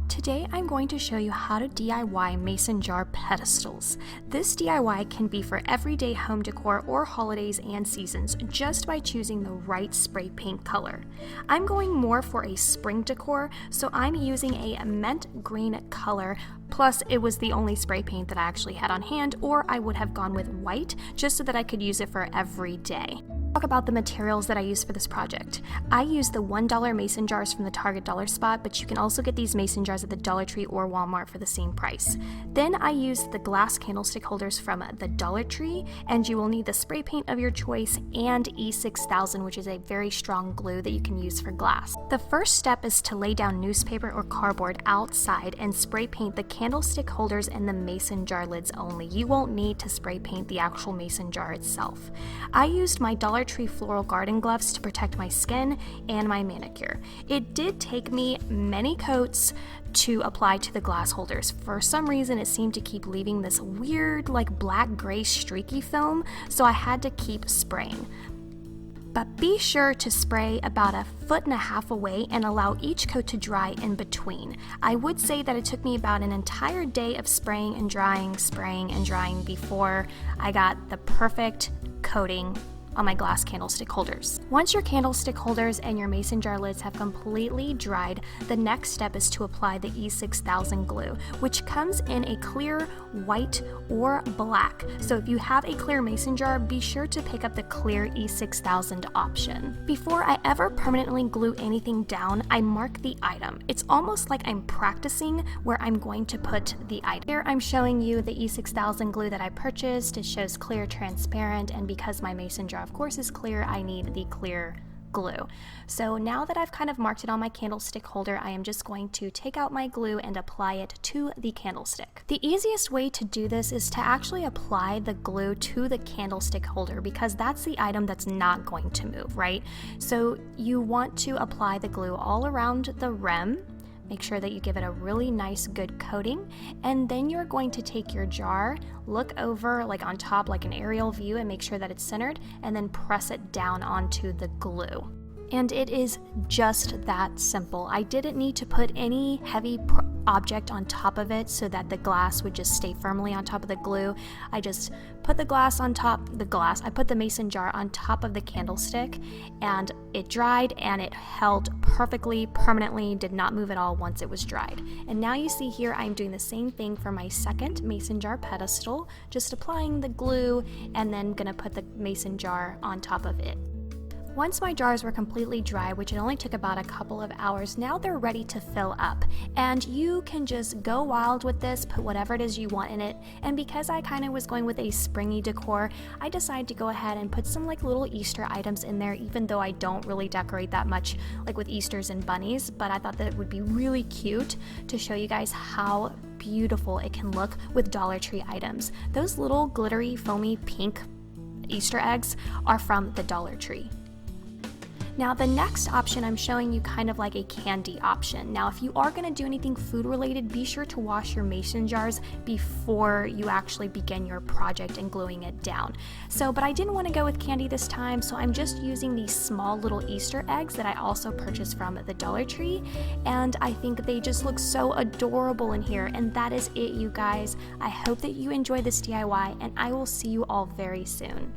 Today I'm going to show you how to DIY mason jar pedestals. This DIY can be for everyday home decor or holidays and seasons just by choosing the right spray paint color. I'm going more for a spring decor, so I'm using a mint green color, plus it was the only spray paint that I actually had on hand, or I would have gone with white just so that I could use it for every day. Talk about the materials that I used for this project. I used the $1 mason jars from the Target dollar spot, but you can also get these mason jars at the Dollar Tree or Walmart for the same price. Then I used the glass candlestick holders from the Dollar Tree, and you will need the spray paint of your choice and E6000, which is a very strong glue that you can use for glass. The first step is to lay down newspaper or cardboard outside and spray paint the candlestick holders and the mason jar lids only. You won't need to spray paint the actual mason jar itself. I used my Dollar Tree floral garden gloves to protect my skin and my manicure. It did take me many coats to apply to the glass holders. For some reason, it seemed to keep leaving this weird, like black-gray streaky film, so I had to keep spraying. But be sure to spray about 1.5 feet away and allow each coat to dry in between. I would say that it took me about an entire day of spraying and drying before I got the perfect coating on my glass candlestick holders. Once your candlestick holders and your mason jar lids have completely dried, the next step is to apply the E6000 glue, which comes in a clear white or black. So if you have a clear mason jar, be sure to pick up the clear E6000 option. Before I ever permanently glue anything down, I mark the item. It's almost like I'm practicing where I'm going to put the item. Here I'm showing you the E6000 glue that I purchased. It shows clear, transparent, and because my mason jar of course is clear, I need the clear glue. So now that I've kind of marked it on my candlestick holder, I am just going to take out my glue and apply it to the candlestick. The easiest way to do this is to actually apply the glue to the candlestick holder, because that's the item that's not going to move, right? So you want to apply the glue all around the rim. Make sure that you give it a really nice good coating, and then you're going to take your jar, look over like on top like an aerial view and make sure that it's centered, and then press it down onto the glue. And it is just that simple. I didn't need to put any heavy object on top of it so that the glass would just stay firmly on top of the glue. I just put the glass on top, I put the mason jar on top of the candlestick, and it dried and it held perfectly, permanently, did not move at all once it was dried. And now you see here I'm doing the same thing for my second mason jar pedestal, just applying the glue and then gonna put the mason jar on top of it. Once my jars were completely dry, which it only took about a couple of hours, now they're ready to fill up. And you can just go wild with this, put whatever it is you want in it. And because I kind of was going with a springy decor, I decided to go ahead and put some like little Easter items in there, even though I don't really decorate that much like with Easters and bunnies. But I thought that it would be really cute to show you guys how beautiful it can look with Dollar Tree items. Those little glittery, foamy pink Easter eggs are from the Dollar Tree. Now the next option I'm showing you kind of like a candy option. Now if you are going to do anything food related, be sure to wash your mason jars before you actually begin your project and gluing it down. But I didn't want to go with candy this time, so I'm just using these small little Easter eggs that I also purchased from the Dollar Tree, and I think they just look so adorable in here. And that is it, you guys. I hope that you enjoy this DIY, and I will see you all very soon.